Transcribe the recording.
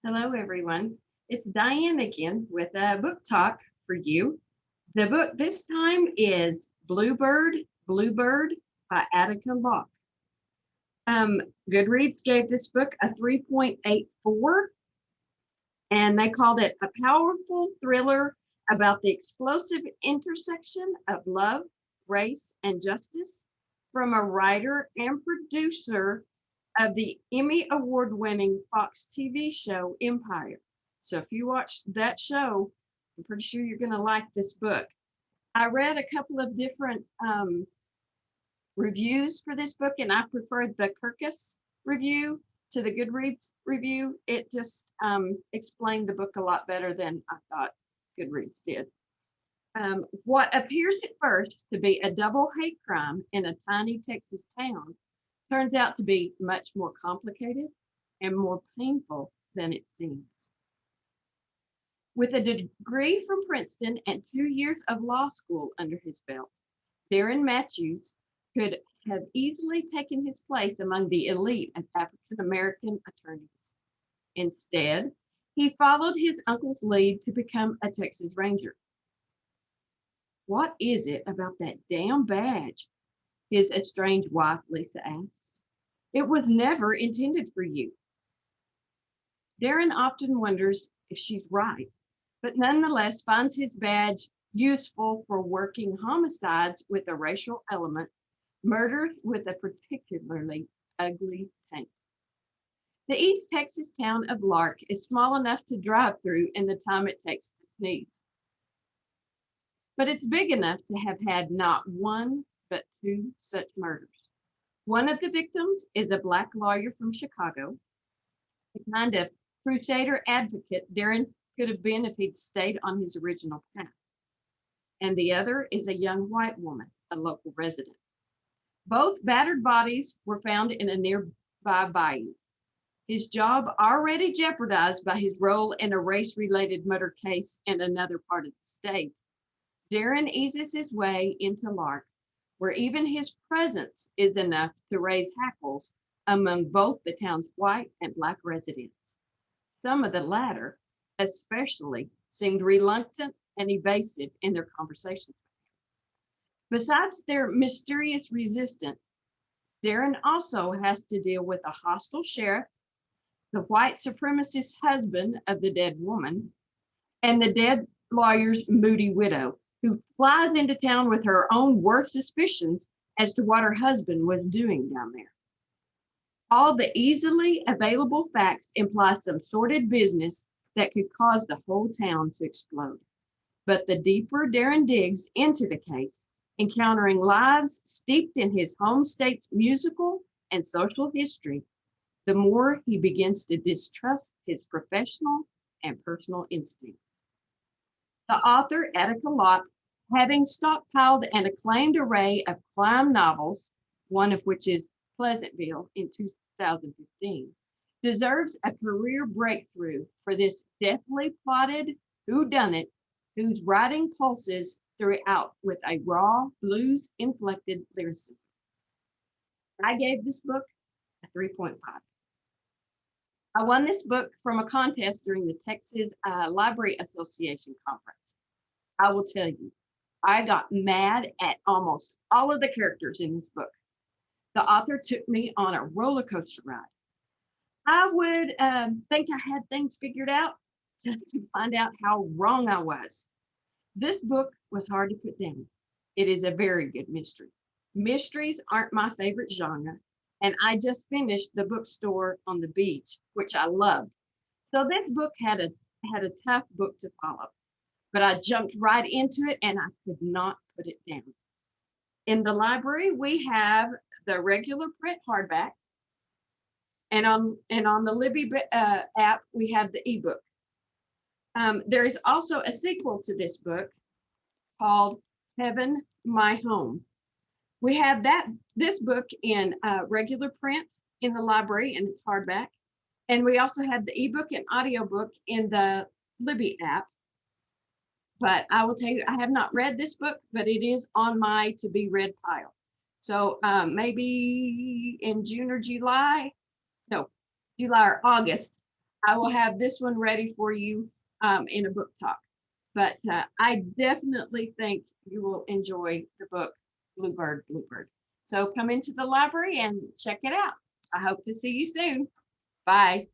Hello, everyone. It's Diane again with a book talk for you. The book this time is Bluebird Bluebird by Attica Locke. Um, Goodreads gave this book a 3.84, and they called it a powerful thriller about the explosive intersection of love, race, and justice from a writer and producer of the Emmy award-winning Fox TV show Empire. So if you watched that show, I'm pretty sure you're going to like this book. I read a couple of different reviews for this book, and I preferred the Kirkus review to the Goodreads review. It just explained the book a lot better than I thought Goodreads did. What appears at first to be a double hate crime in a tiny Texas town turns out to be much more complicated and more painful than it seems. With a degree from Princeton and 2 years of law school under his belt, Darren Matthews could have easily taken his place among the elite of African American attorneys. Instead, he followed his uncle's lead to become a Texas Ranger. What is it about that damn badge? His estranged wife, Lisa, asks. It was never intended for you. Darren often wonders if she's right, but nonetheless finds his badge useful for working homicides with a racial element, murders with a particularly ugly taint. The East Texas town of Lark is small enough to drive through in the time it takes to sneeze. But it's big enough to have had not one, but two such murders. One of the victims is a Black lawyer from Chicago, the kind of crusader advocate Darren could have been if he'd stayed on his original path. And the other is a young white woman, a local resident. Both battered bodies were found in a nearby bayou. His job already jeopardized by his role in a race-related murder case in another part of the state. Darren eases his way into Lark, where even his presence is enough to raise hackles among both the town's white and Black residents. Some of the latter, especially, seemed reluctant and evasive in their conversations. Besides their mysterious resistance, Darren also has to deal with a hostile sheriff, the white supremacist husband of the dead woman, and the dead lawyer's moody widow, who flies into town with her own worst suspicions as to what her husband was doing down there. All the easily available facts imply some sordid business that could cause the whole town to explode. But the deeper Darren digs into the case, encountering lives steeped in his home state's musical and social history, the more he begins to distrust his professional and personal instincts. The author, Attica Locke, having stockpiled an acclaimed array of crime novels, one of which is Pleasantville in 2015, deserves a career breakthrough for this deftly plotted whodunit whose writing pulses throughout with a raw, blues-inflected lyricism. I gave this book a 3.5. I won this book from a contest during the Texas Library Association conference. I will tell you, I got mad at almost all of the characters in this book. The author took me on a roller coaster ride. I would think I had things figured out just to find out how wrong I was. This book was hard to put down. It is a very good mystery. Mysteries aren't my favorite genre, and I just finished The Bookstore on the Beach, which I loved. So this book had a tough book to follow, but I jumped right into it and I could not put it down. In the library, we have the regular print hardback, and on the Libby app, we have the ebook. There is also a sequel to this book called Heaven, My Home. We have this book in regular print in the library, and it's hardback. And we also have the ebook and audiobook in the Libby app. But I will tell you, I have not read this book, but it is on my to be read pile. So maybe in June or July, no, July or August, I will have this one ready for you in a book talk. But I definitely think you will enjoy the book Bluebird Bluebird. So come into the library and check it out. I hope to see you soon. Bye.